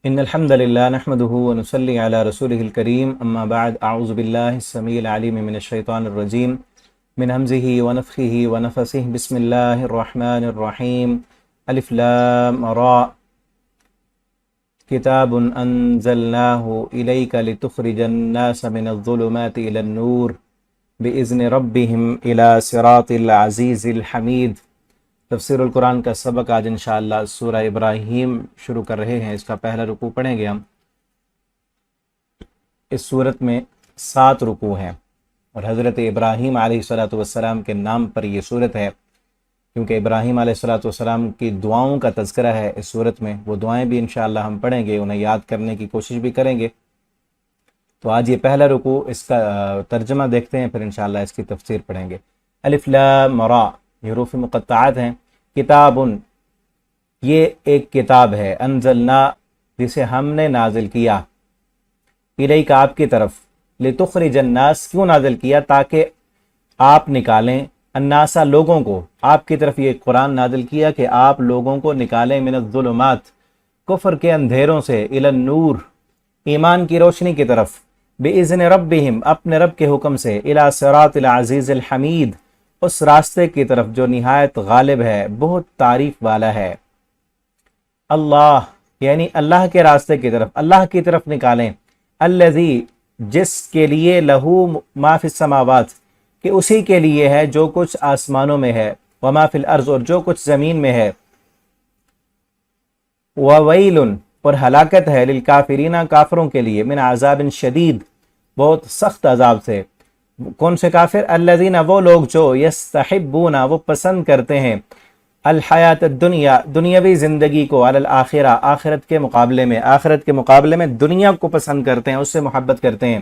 إن الحمد لله نحمده ونصلي على رسوله الكريم أما بعد أعوذ بالله السميع العليم من الشيطان الرجيم من همزه ونفخه ونفثه بسم الله الرحمن الرحيم ألف لام را كتاب أنزلناه إليك لتخرج الناس من الظلمات إلى النور بإذن ربهم إلى صراط العزيز الحميد۔ تفسیر القرآن کا سبق آج انشاءاللہ سورہ ابراہیم شروع کر رہے ہیں۔ اس کا پہلا رکوع پڑھیں گے ہم۔ اس سورت میں 7 رکوع ہیں اور حضرت ابراہیم علیہ السلام کے نام پر یہ سورت ہے، کیونکہ ابراہیم علیہ السلام کی دعاؤں کا تذکرہ ہے اس سورت میں۔ وہ دعائیں بھی انشاءاللہ ہم پڑھیں گے، انہیں یاد کرنے کی کوشش بھی کریں گے۔ تو آج یہ پہلا رکوع، اس کا ترجمہ دیکھتے ہیں، پھر انشاءاللہ اس کی تفسیر پڑھیں گے۔ الف لام را، یہ حروف مقطعات ہیں۔ کتاب، یہ ایک کتاب ہے، انزلنا، جسے ہم نے نازل کیا، الیک، آپ کی طرف، لتخرج الناس، کیوں نازل کیا؟ تاکہ آپ نکالیں، الناس، لوگوں کو، آپ کی طرف یہ قرآن نازل کیا کہ آپ لوگوں کو نکالیں، من الظلمات، کفر کے اندھیروں سے، الی النور، ایمان کی روشنی کی طرف، باذن ربہم، اپنے رب کے حکم سے، الی صراط العزیز الحمید، اس راستے کی طرف جو نہایت غالب ہے، بہت تعریف والا ہے۔ اللہ، یعنی اللہ کے راستے کی طرف، اللہ کی طرف نکالیں۔ الذی، جس کے لیے، لہو ما فی السماوات، کہ اسی کے لیے ہے جو کچھ آسمانوں میں ہے، وما فی الارض، اور جو کچھ زمین میں ہے، وویل، اور ہلاکت ہے، للکافرین، کافروں کے لیے، من عذاب شدید، بہت سخت عذاب سے۔ کون سے کافر؟ الذین، وہ لوگ جو، یستحبون، وہ پسند کرتے ہیں، الحیات الدنیا، دنیاوی زندگی کو، علی الآخرہ، آخرت کے مقابلے میں دنیا کو پسند کرتے ہیں، اس سے محبت کرتے ہیں۔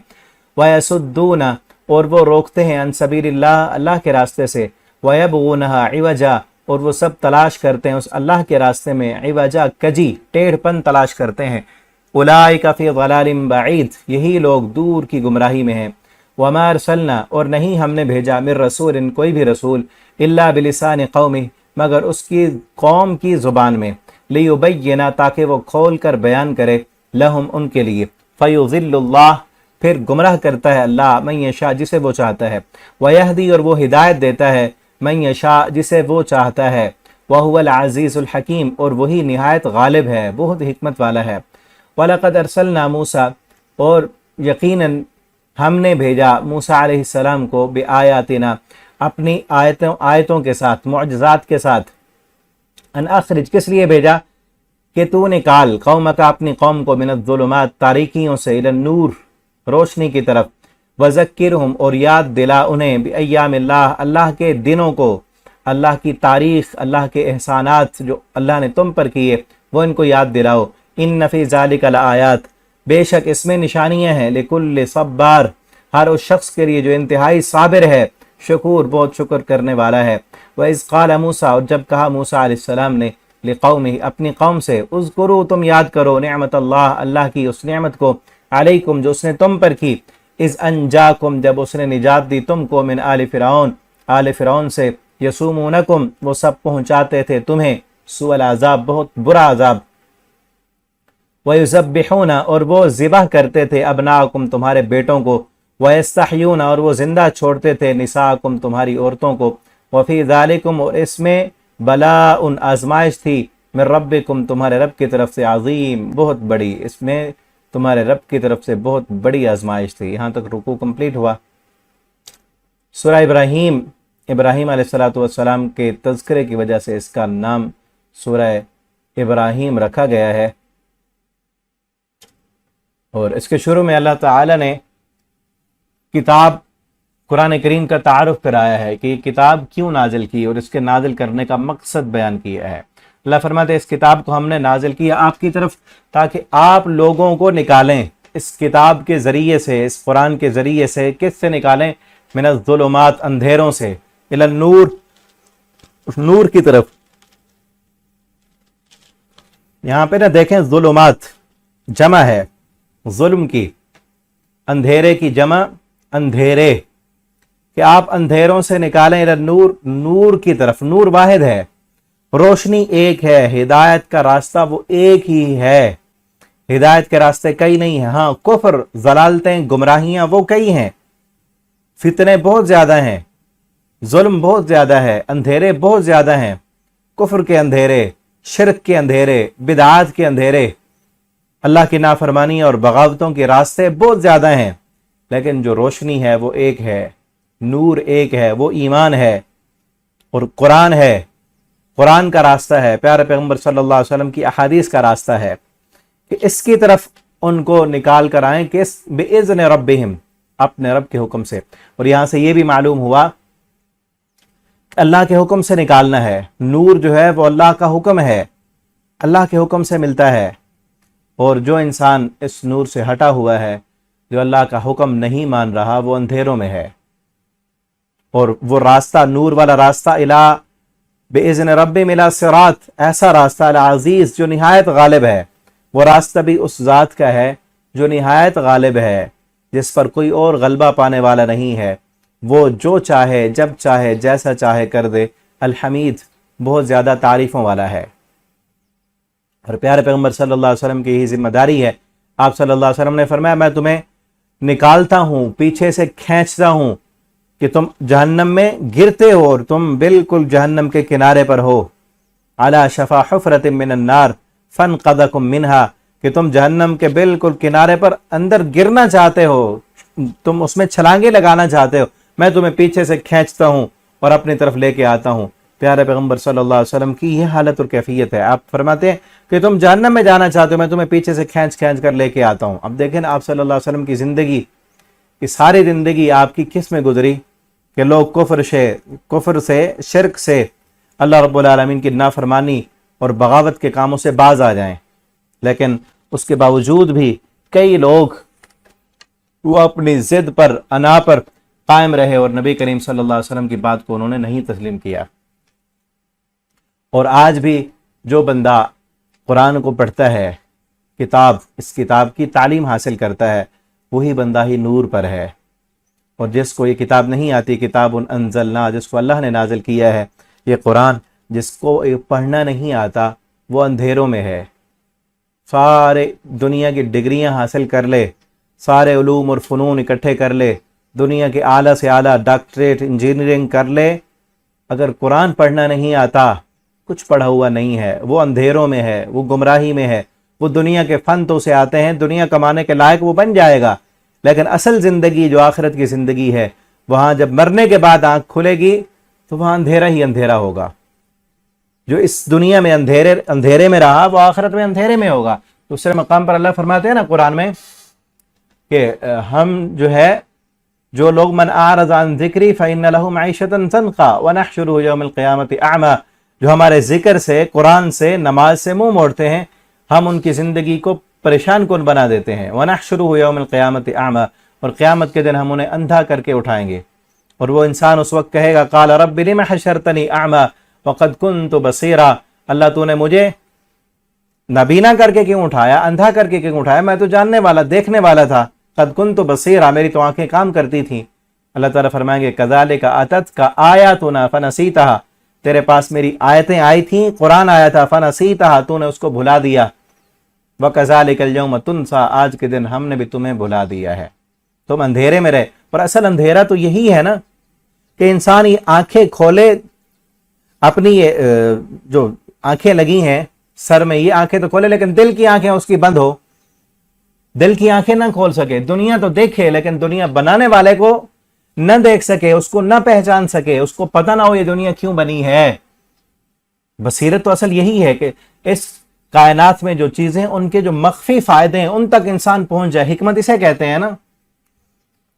ویصدون، اور وہ روکتے ہیں، عن سبیل اللہ، اللہ کے راستے سے، ویبغونہا عوجا، اور وہ سب تلاش کرتے ہیں اس اللہ کے راستے میں، عوجا، کجی، ٹیڑھ پن تلاش کرتے ہیں۔ اولئک فی ضلال بعید، یہی لوگ دور کی گمراہی میں ہیں۔ وما ارسلنا، اور نہیں ہم نے بھیجا، من رسول، کوئی بھی رسول، الا بلسان قومہ، مگر اس کی قوم کی زبان میں، لیبین، تاکہ وہ کھول کر بیان کرے، لہم، ان کے لیے، فیضل اللہ، پھر گمراہ کرتا ہے اللہ، من یشاء، جسے وہ چاہتا ہے، ویہدی، اور وہ ہدایت دیتا ہے، من یشاء، جسے وہ چاہتا ہے، وہو العزیز الحکیم، اور وہی نہایت غالب ہے، بہت حکمت والا ہے۔ وَلَقَدْ أَرْسَلْنَا موسیٰ، اور یقیناً ہم نے بھیجا موسیٰ علیہ السلام کو، بآیاتنا، اپنی آیتوں کے ساتھ، معجزات کے ساتھ، ان اخرج، کس لیے بھیجا؟ کہ تو نکال، قومک، اپنی قوم کو، من الظلمات، تاریکیوں سے، الی النور، روشنی کی طرف، وذکرہم، اور یاد دلا انہیں، بایام اللہ، اللہ کے دنوں کو، اللہ کی تاریخ، اللہ کے احسانات جو اللہ نے تم پر کیے، وہ ان کو یاد دلاؤ۔ ان فی ذالک لآیات، بے شک اس میں نشانیاں ہیں، لکل صبار، ہر اس شخص کے لیے جو انتہائی صابر ہے، شکور، بہت شکر کرنے والا ہے۔ وَإِذْ قَالَ موسیٰ، اور جب کہا موسیٰ علیہ السلام نے، لقومہ، اپنی قوم سے، اذکروا، تم یاد کرو، نعمت اللہ، اللہ کی اس نعمت کو، علیکم، جو اس نے تم پر کی، اذ انجاکم، جب اس نے نجات دی تم کو، من آل فرعون، آل فرعون سے، یسومونکم، وہ سب پہنچاتے تھے تمہیں، سوء العذاب، بہت برا عذاب، وَيُذَبِّحُونَ، اور وہ ذبح کرتے تھے، ابناءکم، تمہارے بیٹوں کو، وَيَسْتَحْيُونَ، اور وہ زندہ چھوڑتے تھے، نساءکم، تمہاری عورتوں کو، وَفِي ذَلِكُمْ، اور اس میں، بلاء، آزمائش تھی، من ربکم، تمہارے رب کی طرف سے، عظیم، بہت بڑی، اس میں تمہارے رب کی طرف سے بہت بڑی آزمائش تھی۔ یہاں تک رکوع کمپلیٹ ہوا۔ سورہ ابراہیم، ابراہیم علیہ السلام کے تذکرے کی وجہ سے اس کا نام سورہ ابراہیم رکھا گیا ہے، اور اس کے شروع میں اللہ تعالی نے کتاب قرآن کریم کا تعارف کرایا ہے کہ یہ کتاب کیوں نازل کی، اور اس کے نازل کرنے کا مقصد بیان کیا ہے۔ اللہ فرماتے ہیں اس کتاب کو ہم نے نازل کیا آپ کی طرف تاکہ آپ لوگوں کو نکالیں، اس کتاب کے ذریعے سے، اس قرآن کے ذریعے سے، کس سے نکالیں؟ من الظلمات، اندھیروں سے، الی النور، نور کی طرف۔ یہاں پہ نہ دیکھیں، ظلمات جمع ہے، ظلم کی، اندھیرے کی جمع، اندھیرے، کہ آپ اندھیروں سے نکالیں، الی النور، نور کی طرف۔ نور واحد ہے، روشنی ایک ہے، ہدایت کا راستہ وہ ایک ہی ہے، ہدایت کے راستے کئی نہیں ہیں، ہاں کفر، ضلالتیں، گمراہیاں وہ کئی ہیں، فتنے بہت زیادہ ہیں، ظلم بہت زیادہ ہے، اندھیرے بہت زیادہ ہیں، کفر کے اندھیرے، شرک کے اندھیرے، بدعات کے اندھیرے، اللہ کی نافرمانی اور بغاوتوں کے راستے بہت زیادہ ہیں، لیکن جو روشنی ہے وہ ایک ہے، نور ایک ہے، وہ ایمان ہے اور قرآن ہے، قرآن کا راستہ ہے، پیارے پیغمبر صلی اللہ علیہ وسلم کی احادیث کا راستہ ہے، کہ اس کی طرف ان کو نکال کر آئیں کہ بِإِذْنِ رَبِّهِمْ، اپنے رب کے حکم سے۔ اور یہاں سے یہ بھی معلوم ہوا اللہ کے حکم سے نکالنا ہے، نور جو ہے وہ اللہ کا حکم ہے، اللہ کے حکم سے ملتا ہے، اور جو انسان اس نور سے ہٹا ہوا ہے، جو اللہ کا حکم نہیں مان رہا، وہ اندھیروں میں ہے، اور وہ راستہ، نور والا راستہ الہ بِإِذْنِ رَبِّهِمْ الى صراط، ایسا راستہ العزیز جو نہایت غالب ہے، وہ راستہ بھی اس ذات کا ہے جو نہایت غالب ہے، جس پر کوئی اور غلبہ پانے والا نہیں ہے، وہ جو چاہے جب چاہے جیسا چاہے کر دے، الحمید، بہت زیادہ تعریفوں والا ہے۔ اور پیارے پیغمبر صلی اللہ علیہ وسلم کی یہی ذمہ داری ہے۔ آپ صلی اللہ علیہ وسلم نے فرمایا میں تمہیں نکالتا ہوں، پیچھے سے کھینچتا ہوں کہ تم جہنم میں گرتے ہو اور تم بالکل جہنم کے کنارے پر ہو، علی شفا حفرۃ من النار فانقذکم منہا، کہ تم جہنم کے بالکل کنارے پر اندر گرنا چاہتے ہو، تم اس میں چھلانگے لگانا چاہتے ہو، میں تمہیں پیچھے سے کھینچتا ہوں اور اپنی طرف لے کے آتا ہوں۔ پیارے پیغمبر صلی اللہ علیہ وسلم کی یہ حالت اور کیفیت ہے، آپ فرماتے ہیں کہ تم جہنم میں جانا چاہتے ہو، میں تمہیں پیچھے سے کھینچ کر لے کے آتا ہوں۔ اب دیکھیں آپ صلی اللہ علیہ وسلم کی زندگی، کہ ساری زندگی آپ کی کس میں گزری کہ لوگ کفر سے، شرک سے، اللہ رب العالمین کی نافرمانی اور بغاوت کے کاموں سے باز آ جائیں، لیکن اس کے باوجود بھی کئی لوگ وہ اپنی ضد پر، انا پر قائم رہے اور نبی کریم صلی اللہ علیہ وسلم کی بات کو انہوں نے نہیں تسلیم کیا۔ اور آج بھی جو بندہ قرآن کو پڑھتا ہے، اس کتاب کی تعلیم حاصل کرتا ہے، وہی بندہ ہی نور پر ہے، اور جس کو یہ کتاب نہیں آتی، کتاب انزلنا، جس کو اللہ نے نازل کیا ہے یہ قرآن، جس کو یہ پڑھنا نہیں آتا، وہ اندھیروں میں ہے، سارے دنیا کی ڈگریاں حاصل کر لے، سارے علوم اور فنون اکٹھے کر لے، دنیا کے اعلیٰ سے اعلیٰ ڈاکٹریٹ، انجینئرنگ کر لے، اگر قرآن پڑھنا نہیں آتا، کچھ پڑھا ہوا نہیں ہے، وہ اندھیروں میں ہے، وہ گمراہی میں ہے، وہ دنیا کے فن تو سے آتے ہیں، دنیا کمانے کے لائق وہ بن جائے گا، لیکن اصل زندگی جو آخرت کی زندگی ہے، وہاں جب مرنے کے بعد آنکھ کھلے گی تو وہاں اندھیرا ہی اندھیرا ہوگا۔ جو اس دنیا میں اندھیرے میں رہا، وہ آخرت میں اندھیرے میں ہوگا۔ دوسرے مقام پر اللہ فرماتے ہیں نا قرآن میں کہ ہم جو ہے، جو لوگ من اعرض عن ذکری فإن له معیشة ضنکا ونحشره یوم القیامة اعمی، جو ہمارے ذکر سے، قرآن سے، نماز سے منہ موڑتے ہیں، ہم ان کی زندگی کو پریشان کن بنا دیتے ہیں، ونحشره یوم القیامة اعمی، اور قیامت کے دن ہم انہیں اندھا کر کے اٹھائیں گے، اور وہ انسان اس وقت کہے گا قال رب لم حشرتنی اعمی وقد كنت بصیرا، اللہ تو نے مجھے نابینا کر کے کیوں اٹھایا، اندھا کر کے کیوں اٹھایا، میں تو جاننے والا، دیکھنے والا تھا، قد كنت بصیرا، میری تو آنکھیں کام کرتی تھیں۔ اللہ تعالیٰ فرمائیں گے کذالک اتتک آیاتنا فنسیتها، تیرے پاس میری آیتیں آئی تھیں، قرآن آیا تھا، فنسیتها، تو نے اس کو بھلا دیا، وکذالک اليوم تنسى، آج کے دن ہم نے بھی تمہیں بھلا دیا ہے، تم اندھیرے میں رہے۔ پر اصل اندھیرا تو یہی ہے نا کہ انسان یہ آنکھیں کھولے، اپنی جو آنکھیں لگی ہیں سر میں، یہ آنکھیں تو کھولے لیکن دل کی آنکھیں اس کی بند ہو، دل کی آنکھیں نہ کھول سکے، دنیا تو دیکھے لیکن دنیا بنانے والے کو نہ دیکھ سکے، اس کو نہ پہچان سکے، اس کو پتہ نہ ہو یہ دنیا کیوں بنی ہے۔ بصیرت تو اصل یہی ہے کہ اس کائنات میں جو چیزیں، ان کے جو مخفی فائدے ہیں ان تک انسان پہنچ جائے، حکمت اسے کہتے ہیں نا،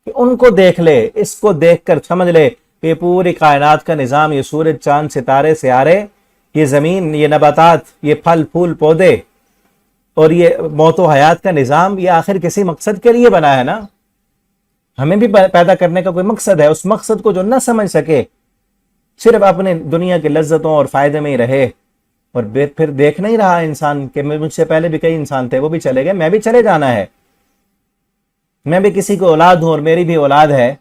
کہ ان کو دیکھ لے، اس کو دیکھ کر سمجھ لے کہ یہ پوری کائنات کا نظام، یہ سورج، چاند، ستارے، سیارے، یہ زمین، یہ نباتات، یہ پھل پھول پودے اور یہ موت و حیات کا نظام، یہ آخر کسی مقصد کے لیے بنا ہے نا، ہمیں بھی پیدا کرنے کا کوئی مقصد ہے۔ اس مقصد کو جو نہ سمجھ سکے، صرف اپنے دنیا کی لذتوں اور فائدے میں ہی رہے، اور پھر دیکھ نہیں رہا انسان کہ مجھ سے پہلے بھی کئی انسان تھے، وہ بھی چلے گئے، میں بھی چلے جانا ہے، میں بھی کسی کو اولاد ہوں اور میری بھی اولاد ہے،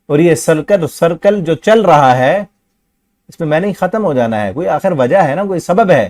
اور یہ سرکل جو چل رہا ہے اس میں نہیں ختم ہو جانا ہے، کوئی آخر وجہ ہے نا، کوئی سبب ہے۔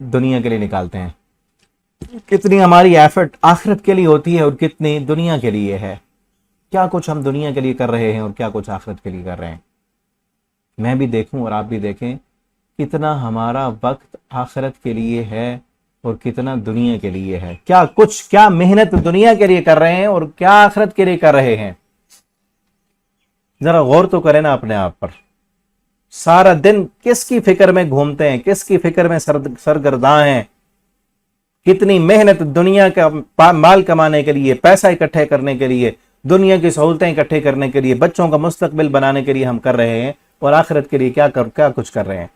دنیا کے لیے نکالتے ہیں، کتنی ہماری ایفرٹ آخرت کے لیے ہوتی ہے اور کتنی دنیا کے لیے ہے. کیا کچھ ہم دنیا کے لیے کر رہے ہیں اور کیا کچھ آخرت کے لیے کر رہے ہیں. میں بھی دیکھوں اور آپ بھی دیکھیں کتنا ہمارا وقت آخرت کے لیے ہے اور کتنا دنیا کے لیے ہے. کیا محنت دنیا کے لیے کر رہے ہیں اور کیا آخرت کے لیے کر رہے ہیں. ذرا غور تو کریں نا اپنے آپ پر. سارا دن کس کی فکر میں گھومتے ہیں، کس کی فکر میں سرگرداں ہیں. کتنی محنت دنیا کا مال کمانے کے لیے، پیسہ اکٹھے کرنے کے لیے، دنیا کی سہولتیں اکٹھے کرنے کے لیے، بچوں کا مستقبل بنانے کے لیے ہم کر رہے ہیں، اور آخرت کے لیے کیا کچھ کر رہے ہیں.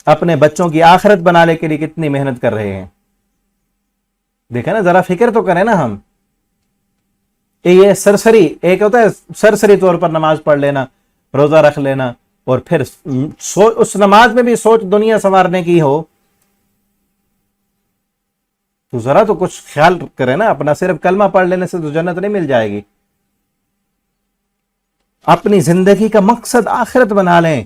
اپنے بچوں کی آخرت بنانے کے لیے کتنی محنت کر رہے ہیں. دیکھیں نا، ذرا فکر تو کریں نا. ہم یہ سرسری ایک ہوتا ہے، سرسری طور پر نماز پڑھ لینا، روزہ رکھ لینا، اور پھر اس نماز میں بھی سوچ دنیا سنوارنے کی ہو تو ذرا تو کچھ خیال کرے نا اپنا. صرف کلمہ پڑھ لینے سے تو جنت نہیں مل جائے گی. اپنی زندگی کا مقصد آخرت بنا لیں.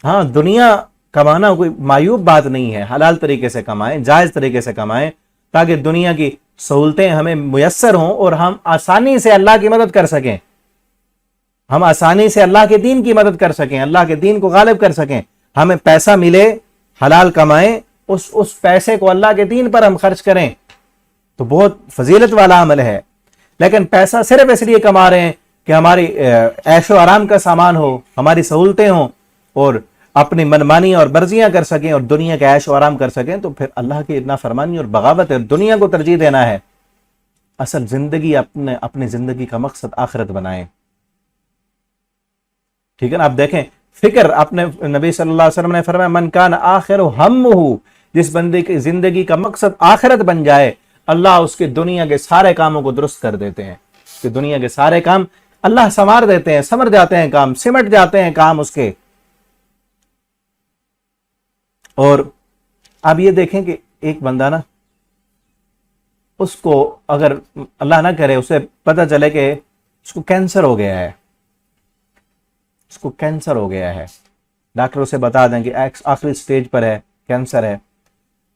ہاں، دنیا کمانا کوئی معیوب بات نہیں ہے، حلال طریقے سے کمائیں، جائز طریقے سے کمائیں، تاکہ دنیا کی سہولتیں ہمیں میسر ہوں اور ہم آسانی سے اللہ کی مدد کر سکیں. ہم آسانی سے اللہ کے دین کی مدد کر سکیں، اللہ کے دین کو غالب کر سکیں. ہمیں پیسہ ملے، حلال کمائیں، اس پیسے کو اللہ کے دین پر ہم خرچ کریں تو بہت فضیلت والا عمل ہے. لیکن پیسہ صرف اس لیے کما رہے ہیں کہ ہماری عیش و آرام کا سامان ہو، ہماری سہولتیں ہوں، اور اپنی منمانی اور مرضیاں کر سکیں اور دنیا کا عیش و آرام کر سکیں، تو پھر اللہ کی نافرمانی اور بغاوت ہے. دنیا کو ترجیح دینا ہے. اصل زندگی اپنی زندگی کا مقصد آخرت بنائیں. ٹھیک ہے نا. آپ دیکھیں فکر، اپنے نبی صلی اللہ علیہ وسلم نے فرمایا من کان آخر ہمہ، جس بندے کی زندگی کا مقصد آخرت بن جائے، اللہ اس کے دنیا کے سارے کاموں کو درست کر دیتے ہیں. کہ دنیا کے سارے کام اللہ سنوار دیتے ہیں، سمر جاتے ہیں کام، سمٹ جاتے ہیں کام اس کے. اور اب یہ دیکھیں کہ ایک بندہ نا، اس کو اگر اللہ نہ کرے اسے پتہ چلے کہ اس کو کینسر ہو گیا ہے، اس کو کینسر ہو گیا ہے، ڈاکٹر اسے بتا دیں کہ آخری سٹیج پر ہے، کینسر ہے.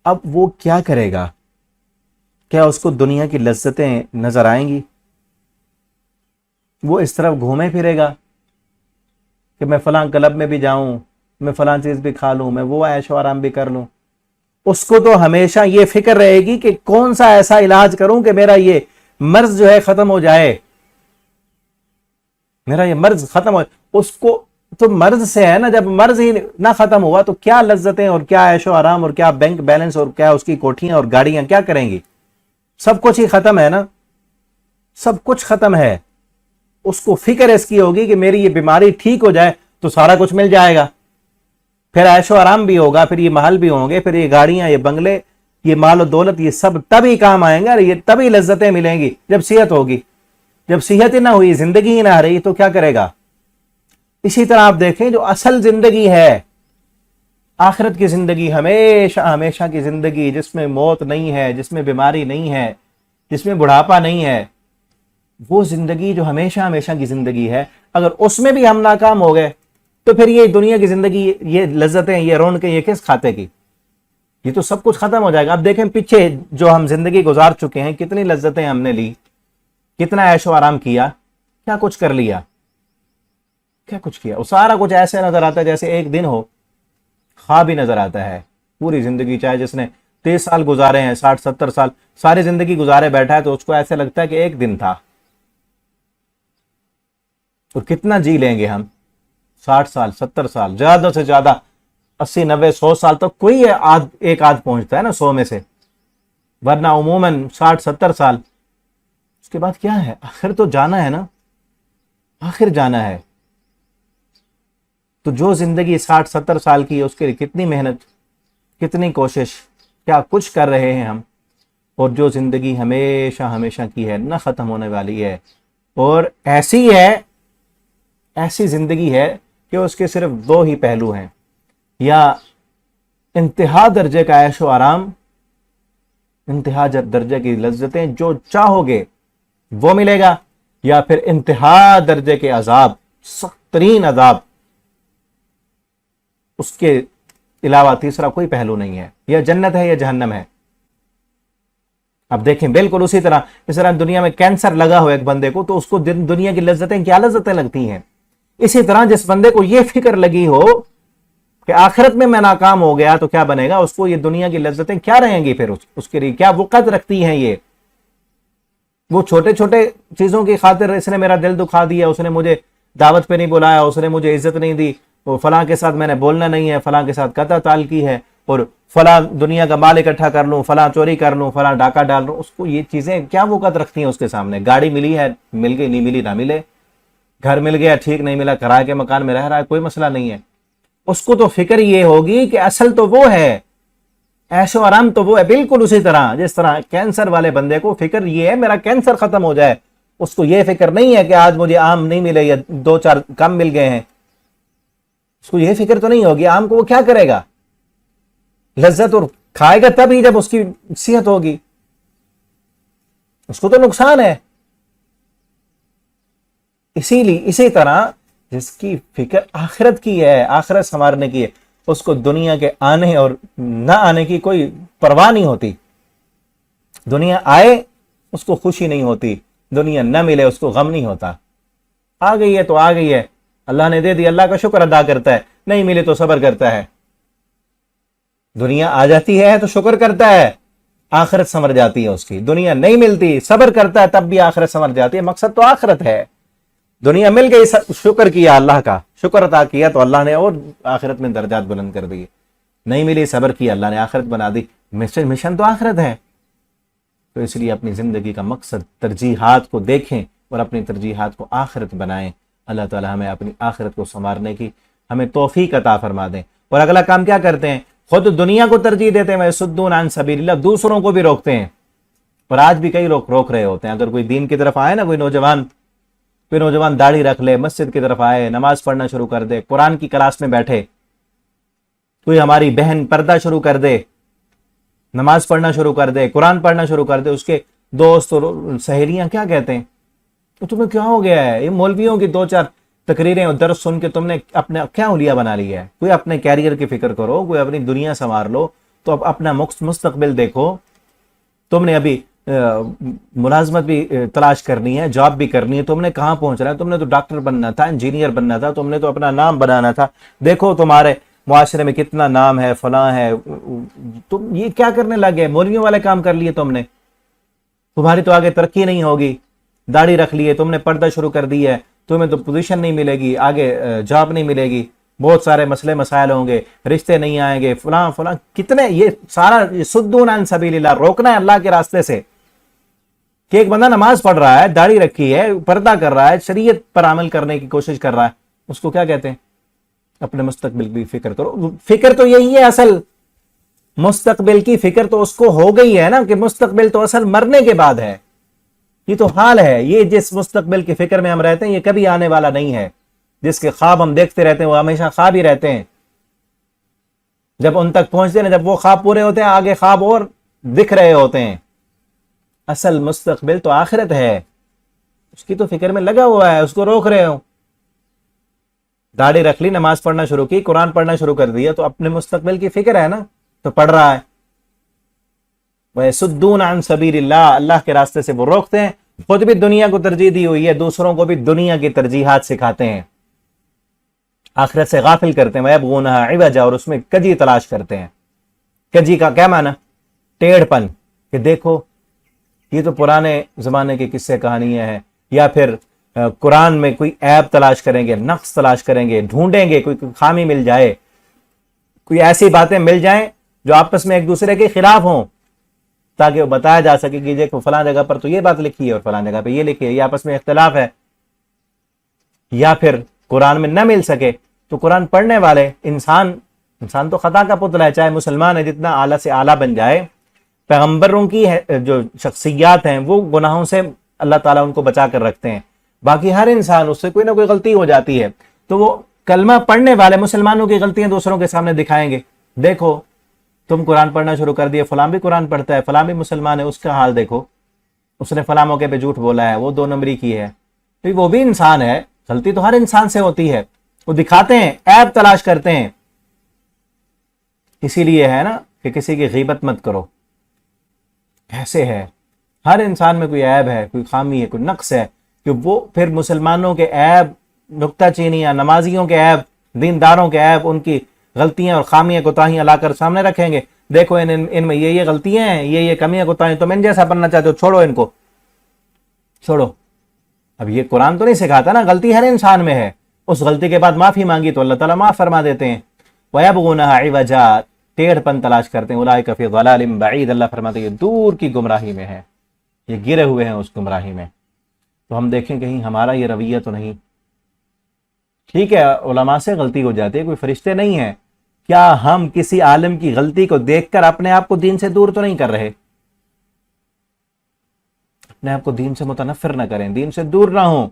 اب وہ کیا کرے گا؟ کیا اس کو دنیا کی لذتیں نظر آئیں گی؟ وہ اس طرف گھومے پھرے گا کہ میں فلاں کلب میں بھی جاؤں، میں فلاں چیز بھی کھا لوں، میں وہ عیش و آرام بھی کر لوں. اس کو تو ہمیشہ یہ فکر رہے گی کہ کون سا ایسا علاج کروں کہ میرا یہ مرض جو ہے ختم ہو جائے، میرا یہ مرض ختم ہو. اس کو تو مرض سے ہے نا. جب مرض ہی نہ ختم ہوا تو کیا لذتیں اور کیا عیش و آرام اور کیا بینک بیلنس اور کیا اس کی کوٹھیاں اور گاڑیاں کیا کریں گی؟ سب کچھ ہی ختم ہے نا، سب کچھ ختم ہے. اس کو فکر اس کی ہوگی کہ میری یہ بیماری ٹھیک ہو جائے تو سارا کچھ مل جائے گا، پھر عیش و آرام بھی ہوگا، پھر یہ محل بھی ہوں گے، پھر یہ گاڑیاں، یہ بنگلے، یہ مال و دولت، یہ سب تبھی کام آئیں گے، یہ تبھی لذتیں ملیں گی جب صحت ہوگی. جب صحت ہی نہ ہوئی، زندگی ہی نہ رہی تو کیا کرے گا؟ اسی طرح آپ دیکھیں جو اصل زندگی ہے، آخرت کی زندگی، ہمیشہ ہمیشہ کی زندگی، جس میں موت نہیں ہے، جس میں بیماری نہیں ہے، جس میں بڑھاپا نہیں ہے، وہ زندگی جو ہمیشہ ہمیشہ کی زندگی ہے، اگر اس میں بھی ہم ناکام ہو گئے تو پھر یہ دنیا کی زندگی، یہ لذتیں، یہ رونقیں، یہ کس کھاتے کی؟ یہ تو سب کچھ ختم ہو جائے گا. اب دیکھیں پیچھے جو ہم زندگی گزار چکے ہیں، کتنی لذتیں ہم نے لی، کتنا عیش و آرام کیا، کیا کچھ کر لیا، کیا کچھ کیا. وہ سارا کچھ ایسے نظر آتا ہے جیسے ایک دن ہو، خواب ہی نظر آتا ہے. پوری زندگی، چاہے جس نے 30 سال گزارے ہیں، 60-70 سال ساری زندگی گزارے بیٹھا ہے، تو اس کو ایسے لگتا ہے کہ ایک دن تھا. اور کتنا جی لیں گے ہم؟ 60 سال، 70 سال، زیادہ سے زیادہ 80، 90، 100 سال تک کوئی ایک آدھ پہنچتا ہے نا 100 میں سے، ورنہ عموماً 60-70 سال. اس کے بعد کیا ہے؟ آخر تو جانا ہے نا، آخر جانا ہے. تو جو زندگی 60-70 سال کی ہے، اس کے لیے کتنی محنت، کتنی کوشش، کیا کچھ کر رہے ہیں ہم. اور جو زندگی ہمیشہ ہمیشہ کی ہے، نہ ختم ہونے والی ہے، اور ایسی ہے، ایسی زندگی ہے کہ اس کے صرف 2 ہی پہلو ہیں: یا انتہا درجے کا عیش و آرام، انتہا درجے کی لذتیں جو چاہو گے وہ ملے گا، یا پھر انتہا درجے کے عذاب، سخت ترین عذاب، اس کے علاوہ تیسرا کوئی پہلو نہیں ہے. یا جنت ہے یا جہنم ہے. اب دیکھیں بالکل اسی طرح جس طرح دنیا میں کینسر لگا ہو ایک بندے کو تو اس کو دنیا کی لذتیں کیا لذتیں لگتی ہیں. اسی طرح جس بندے کو یہ فکر لگی ہو کہ آخرت میں ناکام ہو گیا تو کیا بنے گا، اس کو یہ دنیا کی لذتیں کیا رہیں گی، پھر اس کے لیے کیا وقت رکھتی ہیں. یہ وہ چھوٹے چھوٹے چیزوں کی خاطر اس نے میرا دل دکھا دیا، اس نے مجھے دعوت پہ نہیں بلایا، اس نے مجھے عزت نہیں دی، وہ فلاں کے ساتھ میں نے بولنا نہیں ہے، فلاں کے ساتھ قطع تعلقی ہے، اور فلاں دنیا کا مال اکٹھا کر لوں، فلاں چوری کر لوں، فلاں ڈاکہ ڈال لوں. اس کو یہ چیزیں کیا وقت رکھتی ہیں اس کے سامنے. گاڑی ملی ہے مل گئی، نہیں ملی نہ ملے، گھر مل گیا ٹھیک، نہیں ملا کرائے کے مکان میں رہ رہا ہے، کوئی مسئلہ نہیں ہے. اس کو تو فکر یہ ہوگی کہ اصل تو وہ ہے، عیش و آرام تو وہ ہے. بالکل اسی طرح جس طرح کینسر والے بندے کو فکر یہ ہے میرا کینسر ختم ہو جائے، اس کو یہ فکر نہیں ہے کہ آج مجھے آم نہیں ملے یا 2-4 کم مل گئے ہیں. اس کو یہ فکر تو نہیں ہوگی. آم کو وہ کیا کرے گا، لذت اور کھائے گا تب ہی جب اس کی صحت ہوگی، اس کو تو نقصان ہے. اسی طرح جس کی فکر آخرت کی ہے، آخرت سنوارنے کی ہے، اس کو دنیا کے آنے اور نہ آنے کی کوئی پرواہ نہیں ہوتی. دنیا آئے اس کو خوشی نہیں ہوتی، دنیا نہ ملے اس کو غم نہیں ہوتا. آ گئی ہے تو آ گئی ہے، اللہ نے دے دی، اللہ کا شکر ادا کرتا ہے، نہیں ملے تو صبر کرتا ہے. دنیا آ جاتی ہے تو شکر کرتا ہے، آخرت سنور جاتی ہے اس کی. دنیا نہیں ملتی، صبر کرتا ہے، تب بھی آخرت سنور جاتی ہے. مقصد تو آخرت ہے. دنیا مل گئی، شکر کیا اللہ کا، شکر ادا کیا تو اللہ نے اور آخرت میں درجات بلند کر دیے. نہیں ملی، صبر کیا، اللہ نے آخرت بنا دی. مشن تو آخرت ہے. تو اس لیے اپنی زندگی کا مقصد ترجیحات کو دیکھیں اور اپنی ترجیحات کو آخرت بنائیں. اللہ تعالی ہمیں اپنی آخرت کو سنوارنے کی ہمیں توفیق عطا فرما دیں. اور اگلا کام کیا کرتے ہیں، خود دنیا کو ترجیح دیتے ہیں، وَيَصُدُّونَ عَن سَبِيلِ اللَّهِ، دوسروں کو بھی روکتے ہیں. اور آج بھی کئی لوگ روک رہے ہوتے ہیں. اگر کوئی دین کی طرف آئے نا، کوئی نوجوان داڑھی رکھ لے، مسجد کی طرف آئے، نماز پڑھنا شروع کر دے، قرآن کی کلاس میں بیٹھے، کوئی ہماری بہن پردہ شروع کر دے، نماز پڑھنا شروع کر دے، قرآن پڑھنا شروع کر دے، اس کے دوست اور سہیلیاں کیا کہتے ہیں، تو تمہیں کیا ہو گیا ہے، یہ مولویوں کی 2-4 تقریریں اور درس سن کے تم نے اپنے کیا حلیہ بنا لیا ہے. کوئی اپنے کیریئر کی فکر کرو، کوئی اپنی دنیا سنوار لو، تو اب اپنا مستقبل دیکھو. تم نے ابھی ملازمت بھی تلاش کرنی ہے، جاب بھی کرنی ہے، تم نے کہاں پہنچنا ہے. تم نے تو ڈاکٹر بننا تھا، انجینئر بننا تھا، تم نے تو اپنا نام بنانا تھا. دیکھو تمہارے معاشرے میں کتنا نام ہے، فلاں ہے. تم یہ کیا کرنے لگے، مولویوں والے کام کر لیے تم نے. تمہاری تو آگے ترقی نہیں ہوگی. داڑھی رکھ لیے تم نے، پردہ شروع کر دی ہے، تمہیں تو پوزیشن نہیں ملے گی، آگے جاب نہیں ملے گی، بہت سارے مسئلے مسائل ہوں گے، رشتے نہیں آئیں گے، فلاں فلاں کتنے. یہ سارا صدون عن سبیل اللہ، روکنا ہے اللہ کے راستے سے. کہ ایک بندہ نماز پڑھ رہا ہے، داڑھی رکھی ہے، پردہ کر رہا ہے، شریعت پر عمل کرنے کی کوشش کر رہا ہے، اس کو کیا کہتے ہیں، اپنے مستقبل کی فکر کرو. فکر تو یہی ہے، اصل مستقبل کی فکر تو اس کو ہو گئی ہے نا، کہ مستقبل تو اصل مرنے کے بعد ہے. یہ تو حال ہے. یہ جس مستقبل کی فکر میں ہم رہتے ہیں یہ کبھی آنے والا نہیں ہے. جس کے خواب ہم دیکھتے رہتے ہیں وہ ہمیشہ خواب ہی رہتے ہیں. جب ان تک پہنچتے ہیں، جب وہ خواب پورے ہوتے ہیں، آگے خواب اور دکھ رہے ہوتے ہیں. اصل مستقبل تو آخرت ہے، اس کی تو فکر میں لگا ہوا ہے، اس کو روک رہے ہو. داڑھی رکھ لی، نماز پڑھنا شروع کی، قرآن پڑھنا شروع کر دیا، تو اپنے مستقبل کی فکر ہے نا، تو پڑھ رہا ہے. وَيَصُدُّونَ عَن سَبِيلِ اللَّهِ، اللہ کے راستے سے وہ روکتے ہیں. خود بھی دنیا کو ترجیح دی ہوئی ہے، دوسروں کو بھی دنیا کی ترجیحات سکھاتے ہیں، آخرت سے غافل کرتے ہیں. وَيَبْغُونَهَا عِوَجًا، اور اس میں کجی تلاش کرتے ہیں. کجی کا کیا معنی، ٹیڑھ پن، کہ دیکھو یہ تو پرانے زمانے کی قصے کہانیاں ہیں. یا پھر قرآن میں کوئی عیب تلاش کریں گے، نقص تلاش کریں گے، ڈھونڈیں گے، کوئی خامی مل جائے، کوئی ایسی باتیں مل جائیں جو آپس میں ایک دوسرے کے خلاف ہوں، تاکہ وہ بتایا جا سکے کہ دیکھو فلاں جگہ پر تو یہ بات لکھی ہے اور فلاں جگہ پہ یہ لکھی ہے، یہ آپس میں اختلاف ہے. یا پھر قرآن میں نہ مل سکے تو قرآن پڑھنے والے انسان تو خطا کا پتلا ہے، چاہے مسلمان ہے، جتنا اعلیٰ سے اعلیٰ بن جائے. پیغمبروں کی جو شخصیات ہیں وہ گناہوں سے اللہ تعالیٰ ان کو بچا کر رکھتے ہیں. باقی ہر انسان اس سے کوئی نہ کوئی غلطی ہو جاتی ہے، تو وہ کلمہ پڑھنے والے مسلمانوں کی غلطیاں دوسروں کے سامنے دکھائیں گے. دیکھو تم قرآن پڑھنا شروع کر دیے، فلاں بھی قرآن پڑھتا ہے، فلاں بھی مسلمان ہے، اس کا حال دیکھو، اس نے فلاں موقع پہ جھوٹ بولا ہے، وہ 2 نمبری کی ہے. تو وہ بھی انسان ہے، غلطی تو ہر انسان سے ہوتی ہے. وہ دکھاتے ہیں، عیب تلاش کرتے ہیں. اسی لیے ہے نا کہ کسی کی غیبت مت کرو. ایسے ہے ہر انسان میں کوئی عیب ہے, کوئی خامی ہے, کوئی نقص ہے, کہ وہ پھر مسلمانوں کے عیب, نکتہ چینیاں, نمازیوں کے عیب, دینداروں کے عیب, ان کی غلطیاں اور خامیاں کوتاہیاں لا کر سامنے رکھیں گے. دیکھو ان میں یہ غلطیاں ہیں, یہ کمیاں کوتاہیاں, تم ان جیسا بننا چاہتے ہو, چھوڑو ان کو, چھوڑو. اب یہ قرآن تو نہیں سکھاتا نا, غلطی ہر انسان میں ہے, اس غلطی کے بعد معافی مانگی تو اللہ تعالیٰ معاف فرما دیتے ہیں. وَيَبْغُونَهَا عِوَجًا, ٹیڑھ پن تلاش کرتے ہیں. اولئک فی ضلال بعید, اللہ فرماتے ہیں یہ دور کی گمراہی میں ہے, یہ گرے ہوئے ہیں اس گمراہی میں. تو ہم دیکھیں کہیں ہمارا یہ رویہ تو نہیں. ٹھیک ہے علماء سے غلطی ہو جاتی ہے, کوئی فرشتے نہیں ہیں. کیا ہم کسی عالم کی غلطی کو دیکھ کر اپنے آپ کو دین سے دور تو نہیں کر رہے؟ اپنے آپ کو دین سے متنفر نہ کریں, دین سے دور نہ ہوں.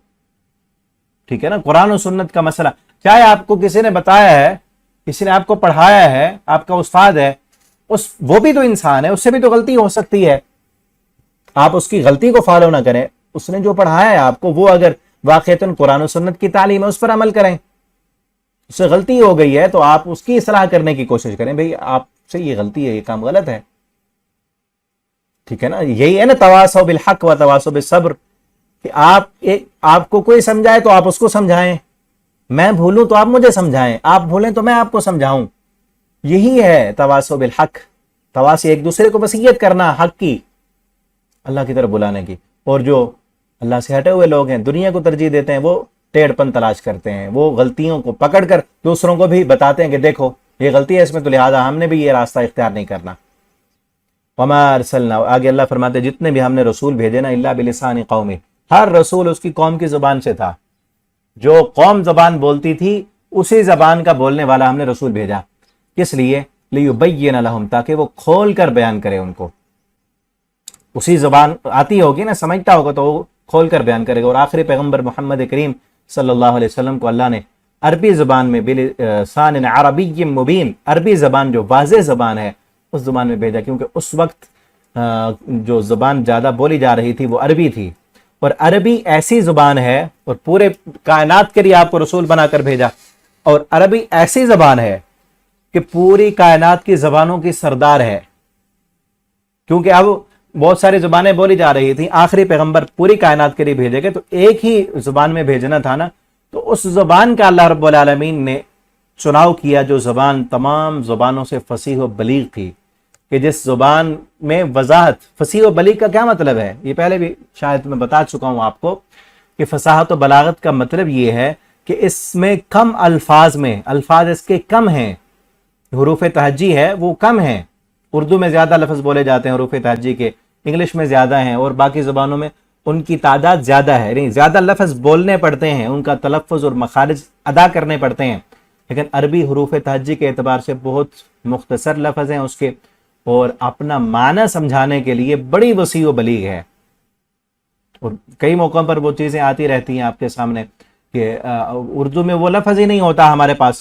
ٹھیک ہے نا, قرآن و سنت کا مسئلہ, چاہے آپ کو کسی نے بتایا ہے, کسی نے آپ کو پڑھایا ہے, آپ کا استاد ہے, وہ بھی تو انسان ہے, اس سے بھی تو غلطی ہو سکتی ہے. آپ اس کی غلطی کو فالو نہ کریں, اس نے جو پڑھایا ہے آپ کو, وہ اگر واقعتاً قرآن و سنت کی تعلیم ہے اس پر عمل کریں. اس سے غلطی ہو گئی ہے تو آپ اس کی اصلاح کرنے کی کوشش کریں. بھئی آپ سے یہ غلطی ہے, یہ کام غلط ہے. ٹھیک ہے نا, یہی ہے نا تواصوا بالحق و تواصوا بالصبر, کہ آپ کو کوئی سمجھائے تو آپ اس کو سمجھائیں, میں بھولوں تو آپ مجھے سمجھائیں, آپ بھولیں تو میں آپ کو سمجھاؤں. یہی ہے تواصوا بالحق, تواصی ایک دوسرے کو وصیت کرنا حق کی, اللہ کی طرف بلانے کی. اور جو اللہ سے ہٹے ہوئے لوگ ہیں, دنیا کو ترجیح دیتے ہیں, وہ ٹیڑھ پن تلاش کرتے ہیں, وہ غلطیوں کو پکڑ کر دوسروں کو بھی بتاتے ہیں کہ دیکھو یہ غلطی ہے اس میں, تو لہٰذا ہم نے بھی یہ راستہ اختیار نہیں کرنا. وما ارسلنا, آگے اللہ فرماتے ہیں جتنے بھی ہم نے رسول بھیجے نا, الا بلسان قومی, ہر رسول اس کی قوم کی زبان سے تھا. جو قوم زبان بولتی تھی اسی زبان کا بولنے والا ہم نے رسول بھیجا. کس لیے؟ لیبین لہم, تاکہ وہ کھول کر بیان کرے ان کو. اسی زبان آتی ہوگی نا, سمجھتا ہوگا تو وہ کھول کر بیان کرے گا. اور آخری پیغمبر محمد کریم صلی اللہ علیہ وسلم کو اللہ نے عربی زبان میں بلسان عربی مبین, عربی زبان جو واضح زبان ہے اس زبان میں بھیجا, کیونکہ اس وقت جو زبان زیادہ بولی جا رہی تھی وہ عربی تھی. اور عربی ایسی زبان ہے, اور پورے کائنات کے لیے آپ کو رسول بنا کر بھیجا. اور عربی ایسی زبان ہے کہ پوری کائنات کی زبانوں کی سردار ہے, کیونکہ اب بہت ساری زبانیں بولی جا رہی تھیں, آخری پیغمبر پوری کائنات کے لیے بھیجے گئے, تو ایک ہی زبان میں بھیجنا تھا نا. تو اس زبان کا اللہ رب العالمین نے چناؤ کیا جو زبان تمام زبانوں سے فصیح و بلیغ تھی, کہ جس زبان میں وضاحت, فصیح و بلیغ کا کیا مطلب ہے, یہ پہلے بھی شاید میں بتا چکا ہوں آپ کو, کہ فصاحت و بلاغت کا مطلب یہ ہے کہ اس میں کم الفاظ میں, الفاظ اس کے کم ہیں, حروف تہجی ہے وہ کم ہیں. اردو میں زیادہ لفظ بولے جاتے ہیں حروف تہجی کے, انگلش میں زیادہ ہیں, اور باقی زبانوں میں ان کی تعداد زیادہ ہے, نہیں زیادہ لفظ بولنے پڑتے ہیں, ان کا تلفظ اور مخارج ادا کرنے پڑتے ہیں. لیکن عربی حروف تہجی کے اعتبار سے بہت مختصر لفظ ہیں اس کے, اور اپنا معنی سمجھانے کے لیے بڑی وسیع و بلیغ ہے. اور کئی موقعوں پر وہ چیزیں آتی رہتی ہیں آپ کے سامنے کہ اردو میں وہ لفظ ہی نہیں ہوتا ہمارے پاس,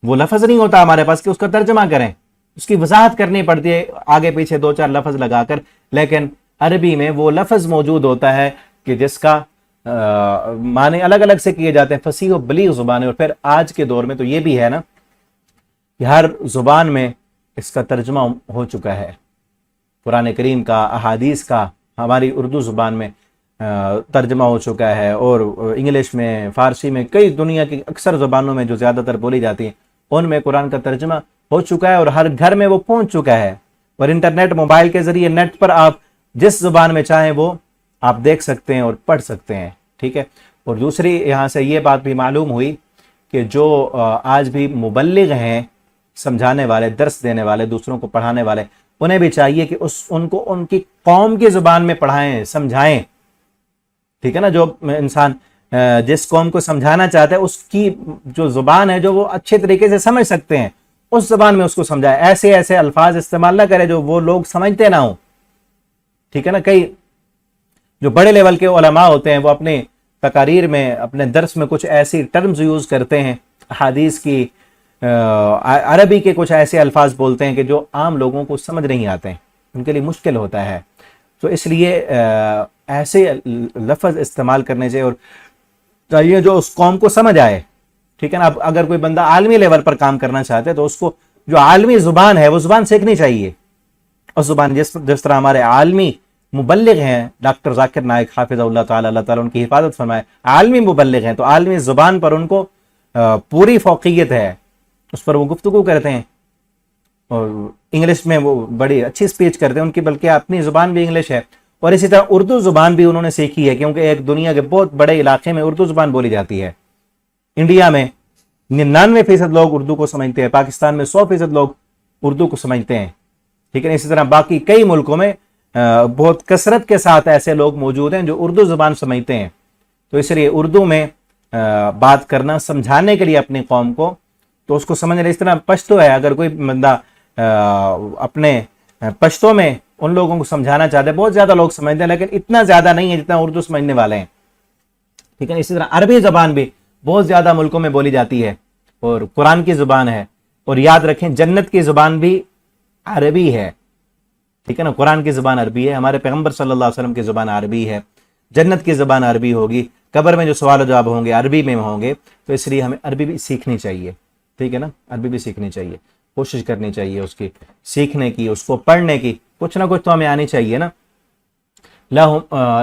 وہ لفظ نہیں ہوتا ہمارے پاس کہ اس کا ترجمہ کریں, اس کی وضاحت کرنی پڑتی ہے آگے پیچھے دو چار لفظ لگا کر. لیکن عربی میں وہ لفظ موجود ہوتا ہے کہ جس کا معنی الگ الگ سے کیے جاتے ہیں, فصیح و بلیغ زبان ہے. اور پھر آج کے دور میں تو یہ بھی ہے نا کہ ہر زبان میں اس کا ترجمہ ہو چکا ہے. قرآن کریم کا, احادیث کا ہماری اردو زبان میں ترجمہ ہو چکا ہے, اور انگلش میں, فارسی میں, کئی دنیا کی اکثر زبانوں میں جو زیادہ تر بولی جاتی ہیں ان میں قرآن کا ترجمہ ہو چکا ہے, اور ہر گھر میں وہ پہنچ چکا ہے. اور انٹرنیٹ, موبائل کے ذریعے نیٹ پر آپ جس زبان میں چاہیں وہ آپ دیکھ سکتے ہیں اور پڑھ سکتے ہیں. ٹھیک ہے. اور دوسری یہاں سے یہ بات بھی معلوم ہوئی کہ جو آج بھی مبلغ ہیں, سمجھانے والے, درس دینے والے, دوسروں کو پڑھانے والے, انہیں بھی چاہیے کہ ان کو ان کی قوم کی زبان میں پڑھائیں, سمجھائیں. ٹھیک ہے نا. جو انسان جس قوم کو سمجھانا چاہتا ہے اس کی جو زبان ہے جو وہ اچھے طریقے سے سمجھ سکتے ہیں, اس زبان میں اس کو سمجھائے. ایسے ایسے الفاظ استعمال نہ کرے جو وہ لوگ سمجھتے نہ ہوں. ٹھیک ہے نا. کئی جو بڑے لیول کے علماء ہوتے ہیں وہ اپنے تقاریر میں, اپنے درس میں کچھ ایسی ٹرمز یوز کرتے ہیں, حدیث کی, عربی کے کچھ ایسے الفاظ بولتے ہیں کہ جو عام لوگوں کو سمجھ نہیں آتے ہیں, ان کے لیے مشکل ہوتا ہے. تو اس لیے ایسے لفظ استعمال کرنے چاہیے, اور چاہیے جو اس قوم کو سمجھ آئے. ٹھیک ہے نا. اب اگر کوئی بندہ عالمی لیول پر کام کرنا چاہتے ہے تو اس کو جو عالمی زبان ہے وہ زبان سیکھنی چاہیے. اور زبان جس طرح ہمارے عالمی مبلغ ہیں ڈاکٹر ذاکر نائک حافظ اللہ تعالیٰ، اللہ تعالیٰ ان کی حفاظت فرمائے، عالمی مبلغ ہیں تو عالمی زبان پر ان کو پوری فوقیت ہے، اس پر وہ گفتگو کرتے ہیں اور انگلش میں وہ بڑی اچھی سپیچ کرتے ہیں ان کی، بلکہ اپنی زبان بھی انگلش ہے. اور اسی طرح اردو زبان بھی انہوں نے سیکھی ہے، کیونکہ ایک دنیا کے بہت بڑے علاقے میں اردو زبان بولی جاتی ہے. انڈیا میں 99% لوگ اردو کو سمجھتے ہیں، پاکستان میں 100% لوگ اردو کو سمجھتے ہیں. ٹھیک ہے، اسی طرح باقی کئی ملکوں میں بہت کثرت کے ساتھ ایسے لوگ موجود ہیں جو اردو زبان سمجھتے ہیں. تو اس لیے اردو میں بات کرنا، سمجھانے کے لیے اپنی قوم کو، تو اس کو سمجھنا. اس طرح پشتو ہے، اگر کوئی بندہ اپنے پشتو میں ان لوگوں کو سمجھانا چاہتے ہیں، بہت زیادہ لوگ سمجھتے ہیں لیکن اتنا زیادہ نہیں ہے جتنا اردو سمجھنے والے ہیں. ٹھیک ہے، اسی طرح عربی زبان بھی بہت زیادہ ملکوں میں بولی جاتی ہے اور قرآن کی زبان ہے. اور یاد رکھیں جنت کی زبان بھی عربی ہے. ٹھیک ہے نا، قرآن کی زبان عربی ہے، ہمارے پیغمبر صلی اللہ علیہ وسلم کی زبان عربی ہے، جنت کی زبان عربی ہوگی، قبر میں جو سوال و جواب ہوں گے عربی میں ہوں گے. تو اس لیے ہمیں عربی بھی سیکھنی چاہیے. ٹھیک ہے نا، عربی بھی سیکھنی چاہیے، کوشش کرنی چاہیے اس کی سیکھنے کی، اس کو پڑھنے کی، کچھ نہ کچھ تو ہمیں آنی چاہیے نا.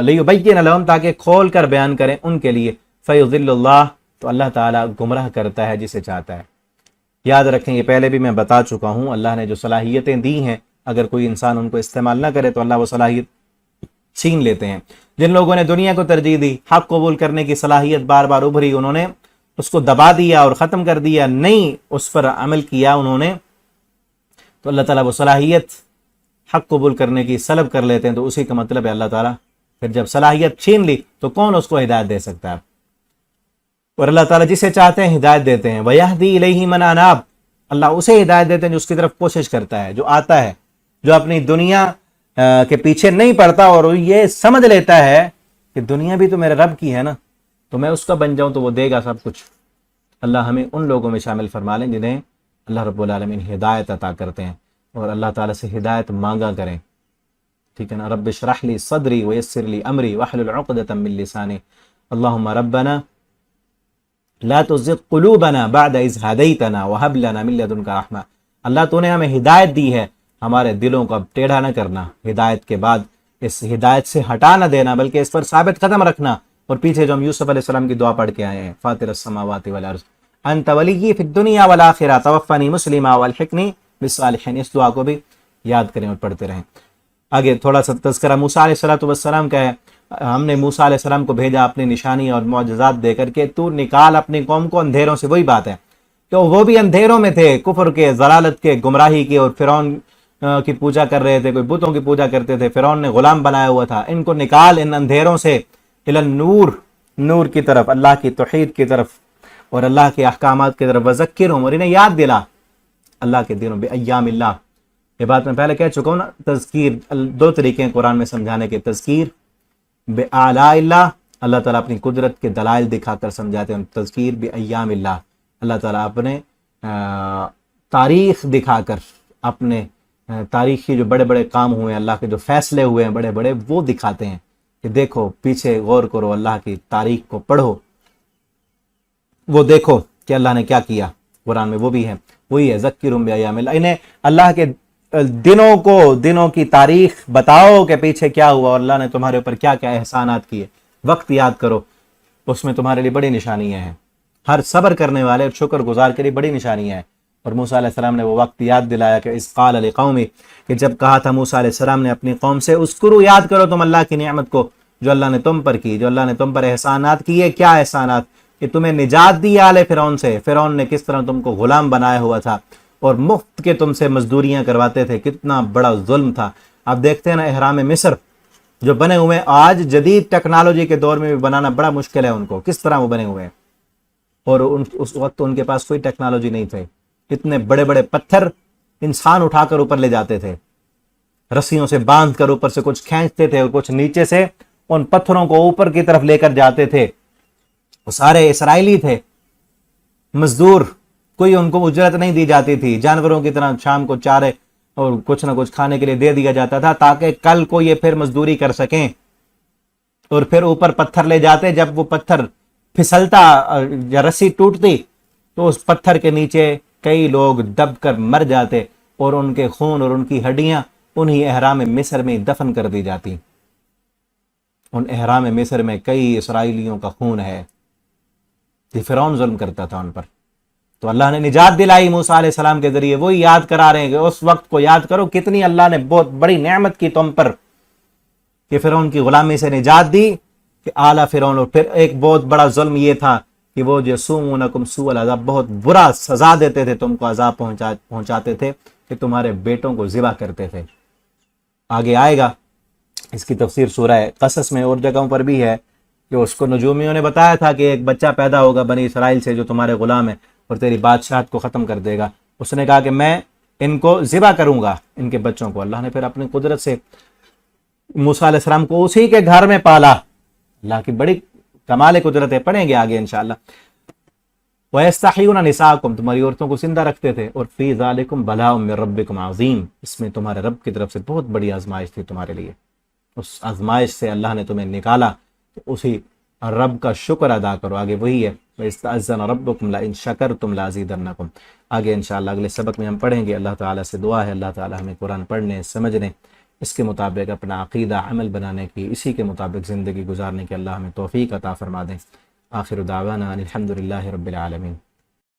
لیبین لہم، تاکہ کھول کر بیان کریں ان کے لیے. فیضل اللہ، تو اللہ تعالیٰ گمراہ کرتا ہے جسے چاہتا ہے. یاد رکھیں یہ پہلے بھی میں بتا چکا ہوں، اللہ نے جو صلاحیتیں دی ہیں اگر کوئی انسان ان کو استعمال نہ کرے تو اللہ وہ صلاحیت چھین لیتے ہیں. جن لوگوں نے دنیا کو ترجیح دی، حق قبول کرنے کی صلاحیت بار بار ابھری، انہوں نے اس کو دبا دیا اور ختم کر دیا، نہیں اس پر عمل کیا انہوں نے، تو اللہ تعالیٰ وہ صلاحیت حق قبول کرنے کی سلب کر لیتے ہیں. تو اسی کا مطلب ہے اللہ تعالیٰ پھر جب صلاحیت چھین لی تو کون اس کو ہدایت دے سکتا ہے؟ اور اللہ تعالیٰ جسے چاہتے ہیں ہدایت دیتے ہیں. وَيَهْدِي إِلَيْهِ مَنْ أَنَابَ، اللہ اسے ہدایت دیتے ہیں جو اس کی طرف کوشش کرتا ہے، جو آتا ہے، جو اپنی دنیا کے پیچھے نہیں پڑتا اور یہ سمجھ لیتا ہے کہ دنیا بھی تو میرے رب کی ہے نا، تو میں اس کا بن جاؤں تو وہ دے گا سب کچھ. اللہ ہمیں ان لوگوں میں شامل فرما لیں جنہیں اللہ رب العالمین ہدایت عطا کرتے ہیں اور اللہ تعالیٰ سے ہدایت مانگا کریں. ٹھیک ہے نا. رب اشرح لی صدری ویسر لی امری واحلل عقدۃ من لسانی. اللہم ربنا لا تزغ قلوبنا بعد اذ ہدیتنا وہب لنا من لدنک رحمہ. اللہ تو نے ہمیں ہدایت دی ہے، ہمارے دلوں کو اب ٹیڑھا نہ کرنا، ہدایت کے بعد اس ہدایت سے ہٹا نہ دینا بلکہ اس پر ثابت قدم رکھنا. اور پیچھے جو ہم یوسف علیہ السلام کی دعا پڑھ کے آئے ہیں، فاطر السماوات والارض انت ولی فی الدنیا والآخرہ توفنی مسلما والحقنی بالصالحین. اس دعا کو بھی یاد کریں اور پڑھتے رہیں. آگے تھوڑا سا تذکرہ موسیٰ علیہ السلام کا ہے. ہم نے موسیٰ علیہ السلام کو بھیجا اپنی نشانی اور معجزات دے کر کے، تو نکال اپنی قوم کو اندھیروں سے. وہی بات ہے کہ وہ بھی اندھیروں میں تھے، کفر کے، ضلالت کے، گمراہی کے، اور فرعون کی پوجا کر رہے تھے، کوئی بتوں کی پوجا کرتے تھے، فرعون نے غلام بنایا ہوا تھا. ان کو نکال ان اندھیروں سے الی النور، نور کی طرف، اللہ کی توحید کی طرف اور اللہ کے احکامات کی طرف. وذکرہم، اور انہیں یاد دلا اللہ کے دنوں بایام اللہ. یہ بات میں پہلے کہہ چکا ہوں نا. تذکیر، دو طریقے ہیں قرآن میں سمجھانے کے. تذکیر بآلاء اللہ، اللہ تعالیٰ اپنی قدرت کے دلائل دکھا کر سمجھاتے ہیں. تذکیر بایام اللہ، اللہ تعالیٰ اپنے تاریخ دکھا کر، اپنے تاریخی جو بڑے بڑے کام ہوئے ہیں، اللہ کے جو فیصلے ہوئے ہیں بڑے بڑے، وہ دکھاتے ہیں کہ دیکھو پیچھے غور کرو، اللہ کی تاریخ کو پڑھو، وہ دیکھو کہ اللہ نے کیا کیا. قرآن میں وہ بھی ہے، وہی ہے ذکرہم بایام اللہ. انہیں اللہ کے دنوں کی تاریخ بتاؤ کہ پیچھے کیا ہوا اور اللہ نے تمہارے اوپر کیا کیا احسانات کیے. وقت یاد کرو، اس میں تمہارے لیے بڑی نشانیاں ہیں. ہر صبر کرنے والے اور شکر گزار کے لیے بڑی نشانیاں ہیں. اور موسیٰ علیہ السلام نے وہ وقت یاد دلایا کہ اذ قال لقومہ، کہ جب کہا تھا موسیٰ علیہ السلام نے اپنی قوم سے، اذکروا، یاد کرو تم اللہ کی نعمت کو جو اللہ نے تم پر کی، جو اللہ نے تم پر احسانات کیے. کیا احسانات؟ کہ تمہیں نجات دی آل فرعون سے. فرعون نے کس طرح تم کو غلام بنایا ہوا تھا اور مفت کے تم سے مزدوریاں کرواتے تھے. کتنا بڑا ظلم تھا. آپ دیکھتے ہیں نا احرام مصر جو بنے ہوئے ہیں، آج جدید ٹیکنالوجی کے دور میں بھی بنانا بڑا مشکل ہے ان کو، کس طرح وہ بنے ہوئے ہیں. اور اس وقت ان کے پاس کوئی ٹیکنالوجی نہیں تھے. اتنے بڑے بڑے پتھر انسان اٹھا کر اوپر لے جاتے تھے، رسیوں سے باندھ کر اوپر سے کچھ کھینچتے تھے اور کچھ نیچے سے ان پتھروں کو اوپر کی طرف لے کر جاتے تھے. وہ سارے اسرائیلی تھے، مزدور، کوئی ان کو اجرت نہیں دی جاتی تھی. جانوروں کی طرح شام کو چارے اور کچھ نہ کچھ کھانے کے لیے دے دیا جاتا تھا تاکہ کل کو یہ پھر مزدوری کر سکیں. اور پھر اوپر پتھر لے جاتے، جب وہ پتھر پھسلتا یا رسی ٹوٹتی تو اس پتھر کے نیچے کئی لوگ دب کر مر جاتے اور ان کے خون اور ان کی ہڈیاں انہی احرام مصر میں دفن کر دی جاتی. ان احرام مصر میں کئی اسرائیلیوں کا خون ہے. یہ فرعون ظلم کرتا تھا ان پر. تو اللہ نے نجات دلائی موسیٰ علیہ السلام کے ذریعے. وہی یاد کرا رہے ہیں کہ اس وقت کو یاد کرو کتنی اللہ نے بہت بڑی نعمت کی تم پر کہ فرعون کی غلامی سے نجات دی کہ اعلیٰ فرعون. اور پھر ایک بہت بڑا ظلم یہ تھا کہ وہ یسومونکم سوء العذاب، بہت برا سزا دیتے تھے، تم کو عذاب پہنچاتے تھے کہ تمہارے بیٹوں کو ذبح کرتے تھے. آگے آئے گا اس کی تفسیر سورہ قصص میں اور جگہوں پر بھی ہے کہ اس کو نجومیوں نے بتایا تھا کہ ایک بچہ پیدا ہوگا بنی اسرائیل سے جو تمہارے غلام ہے اور تیری بادشاہت کو ختم کر دے گا. اس نے کہا کہ میں ان کو ذبح کروں گا، ان کے بچوں کو. اللہ نے پھر اپنی قدرت سے موسیٰ علیہ السلام کو اسی کے گھر میں پالا. اللہ کی بڑی کمال قدرت ہے، پڑھیں گے آگے انشاءاللہ. وَيَسْتَحْيُونَ نِسَاءَكُمْ، تمہاری عورتوں کو زندہ رکھتے تھے. اور فِي ذَلِكُمْ بَلَاءٌ مِّن رَبِّكُمْ عَظِيمٌ، اس میں تمہارے رب کی طرف سے بہت بڑی آزمائش تھی تمہارے لیے. اس آزمائش سے اللہ نے تمہیں نکالا تو اسی رب کا شکر ادا کرو. آگے وہی ہے وَإِسْتَأْذَنَ رَبُّكُمْ لَئِن شَكَرْتُمْ لَأَزِيدَنَّكُمْ. آگے انشاءاللہ اگلے سبق میں ہم پڑھیں گے. اللہ تعالیٰ سے دعا ہے اللہ تعالیٰ ہمیں قرآن پڑھنے، سمجھنے، اس کے مطابق اپنا عقیدہ عمل بنانے کی، اسی کے مطابق زندگی گزارنے کی اللہ ہمیں توفیق عطا فرما دیں. آخر دعوانا الحمدللہ رب العالمین.